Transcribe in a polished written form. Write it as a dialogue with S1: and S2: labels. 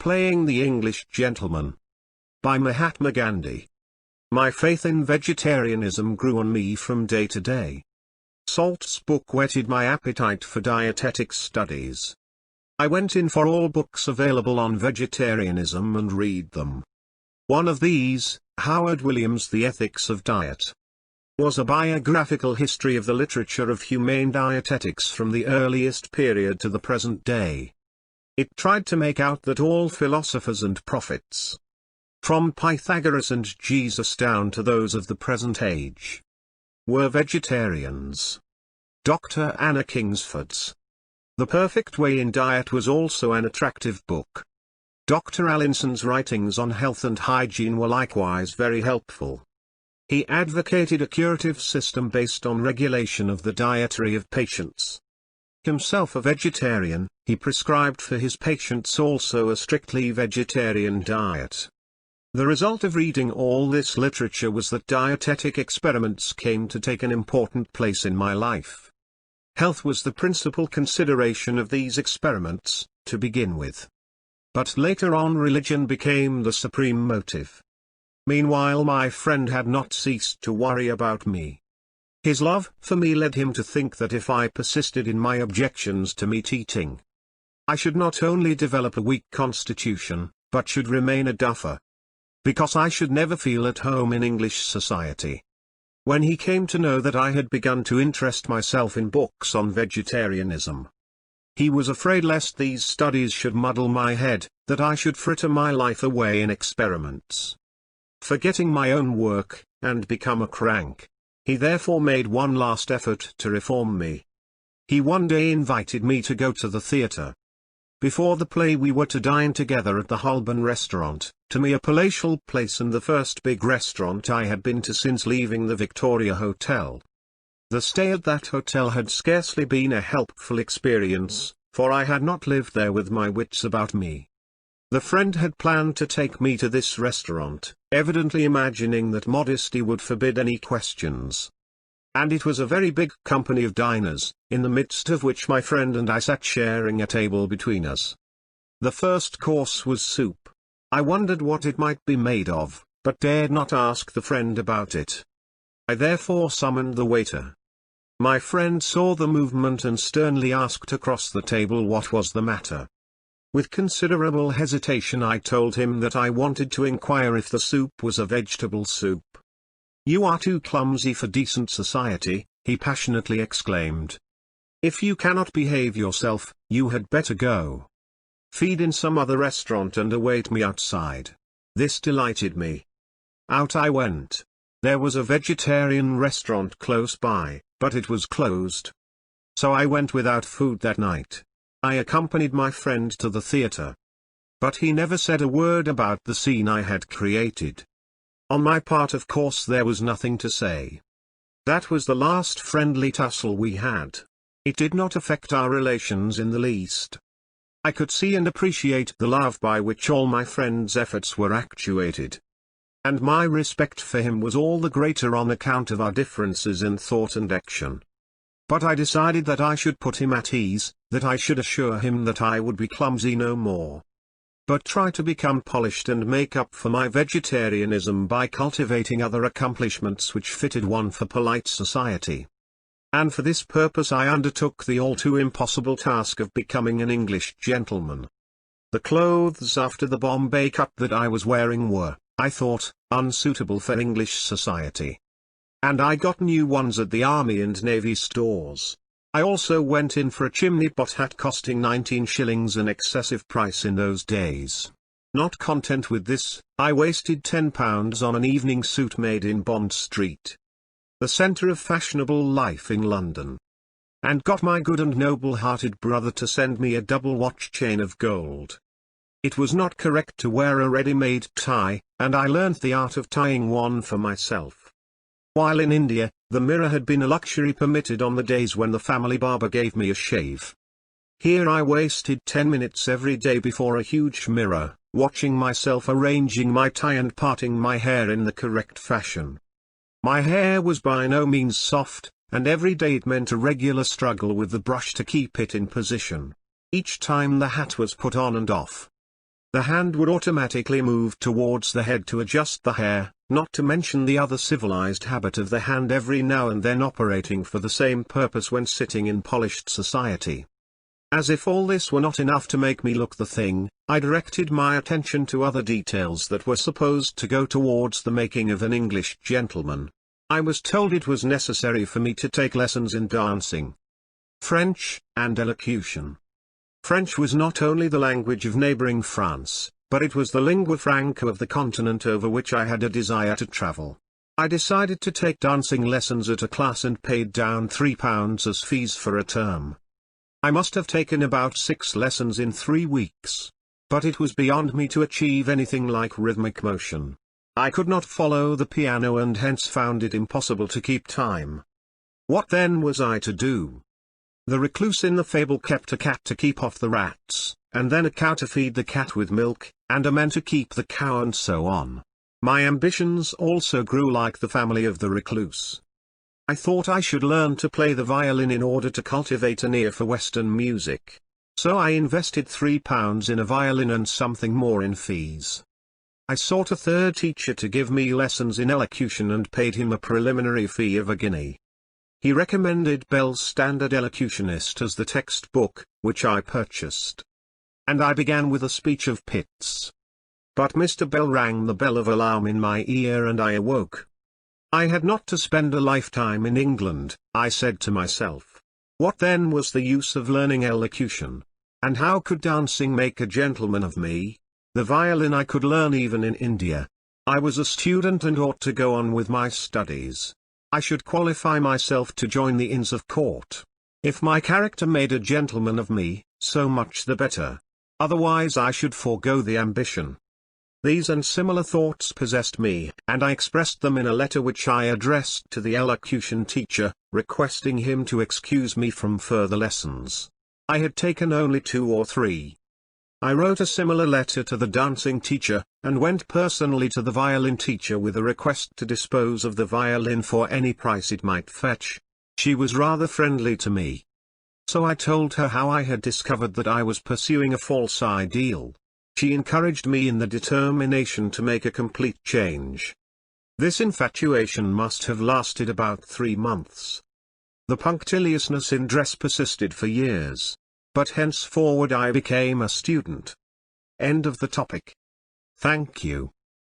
S1: Playing the English Gentleman by Mahatma Gandhi. My faith in vegetarianism grew on me from day to day. Salt's book whetted my appetite for dietetic studies. I went in for all books available on vegetarianism and read them. One of these, Howard Williams' The Ethics of Diet, was a biographical history of the literature of humane dietetics from the earliest period to the present day. It tried to make out that all philosophers and prophets, from Pythagoras and Jesus down to those of the present age, were vegetarians. Dr. Anna Kingsford's The Perfect Way in Diet was also an attractive book. Dr. Allinson's writings on health and hygiene were likewise very helpful. He advocated a curative system based on regulation of the dietary of patients. Himself a vegetarian, he prescribed for his patients also a strictly vegetarian diet. The result of reading all this literature was that dietetic experiments came to take an important place in my life. Health was the principal consideration of these experiments, to begin with. But later on religion became the supreme motive. Meanwhile my friend had not ceased to worry about me. His love for me led him to think that if I persisted in my objections to meat eating, I should not only develop a weak constitution, but should remain a duffer, because I should never feel at home in English society. When he came to know that I had begun to interest myself in books on vegetarianism, he was afraid lest these studies should muddle my head, that I should fritter my life away in experiments, forgetting my own work, and become a crank. He therefore made one last effort to reform me. He one day invited me to go to the theatre. Before the play we were to dine together at the Holborn restaurant, to me a palatial place and the first big restaurant I had been to since leaving the Victoria Hotel. The stay at that hotel had scarcely been a helpful experience, for I had not lived there with my wits about me. The friend had planned to take me to this restaurant, evidently imagining that modesty would forbid any questions. And it was a very big company of diners, in the midst of which my friend and I sat sharing a table between us. The first course was soup. I wondered what it might be made of, but dared not ask the friend about it. I therefore summoned the waiter. My friend saw the movement and sternly asked across the table what was the matter. With considerable hesitation I told him that I wanted to inquire if the soup was a vegetable soup. "You are too clumsy for decent society," he passionately exclaimed. "If you cannot behave yourself, you had better go. Feed in some other restaurant and await me outside." This delighted me. Out I went. There was a vegetarian restaurant close by, but it was closed. So I went without food that night. I accompanied my friend to the theatre. But he never said a word about the scene I had created. On my part of course there was nothing to say. That was the last friendly tussle we had. It did not affect our relations in the least. I could see and appreciate the love by which all my friend's efforts were actuated. And my respect for him was all the greater on account of our differences in thought and action. But I decided that I should put him at ease, that I should assure him that I would be clumsy no more, but try to become polished and make up for my vegetarianism by cultivating other accomplishments which fitted one for polite society. And for this purpose I undertook the all too impossible task of becoming an English gentleman. The clothes after the Bombay cut that I was wearing were, I thought, unsuitable for English society. And I got new ones at the Army and Navy stores. I also went in for a chimney pot hat costing 19 shillings, an excessive price in those days. Not content with this, I wasted £10 on an evening suit made in Bond Street, the centre of fashionable life in London, and got my good and noble-hearted brother to send me a double watch chain of gold. It was not correct to wear a ready-made tie, and I learnt the art of tying one for myself. While in India, the mirror had been a luxury permitted on the days when the family barber gave me a shave. Here I wasted 10 minutes every day before a huge mirror, watching myself arranging my tie and parting my hair in the correct fashion. My hair was by no means soft, and every day it meant a regular struggle with the brush to keep it in position. Each time the hat was put on and off, The hand would automatically move towards the head to adjust the hair, not to mention the other civilized habit of the hand every now and then operating for the same purpose when sitting in polished society. As if all this were not enough to make me look the thing, I directed my attention to other details that were supposed to go towards the making of an English gentleman. I was told it was necessary for me to take lessons in dancing, French, and elocution. French was not only the language of neighboring France, but it was the lingua franca of the continent over which I had a desire to travel. I decided to take dancing lessons at a class and paid down £3 as fees for a term. I must have taken about 6 lessons in 3 weeks. But it was beyond me to achieve anything like rhythmic motion. I could not follow the piano and hence found it impossible to keep time. What then was I to do? The recluse in the fable kept a cat to keep off the rats, and then a cow to feed the cat with milk, and a man to keep the cow, and so on. My ambitions also grew like the family of the recluse. I thought I should learn to play the violin in order to cultivate an ear for Western music. So I invested £3 in a violin and something more in fees. I sought a third teacher to give me lessons in elocution and paid him a preliminary fee of £1. He recommended Bell's Standard Elocutionist as the textbook, which I purchased. And I began with a speech of Pitt's. But Mr. Bell rang the bell of alarm in my ear and I awoke. I had not to spend a lifetime in England, I said to myself. What then was the use of learning elocution? And how could dancing make a gentleman of me? The violin I could learn even in India. I was a student and ought to go on with my studies. I should qualify myself to join the Inns of Court. If my character made a gentleman of me, so much the better. Otherwise I should forego the ambition. These and similar thoughts possessed me, and I expressed them in a letter which I addressed to the elocution teacher, requesting him to excuse me from further lessons. I had taken only 2 or 3. I wrote a similar letter to the dancing teacher, and went personally to the violin teacher with a request to dispose of the violin for any price it might fetch. She was rather friendly to me. So I told her how I had discovered that I was pursuing a false ideal. She encouraged me in the determination to make a complete change. This infatuation must have lasted about 3 months. The punctiliousness in dress persisted for years. But henceforward I became a student. End of the topic. Thank you.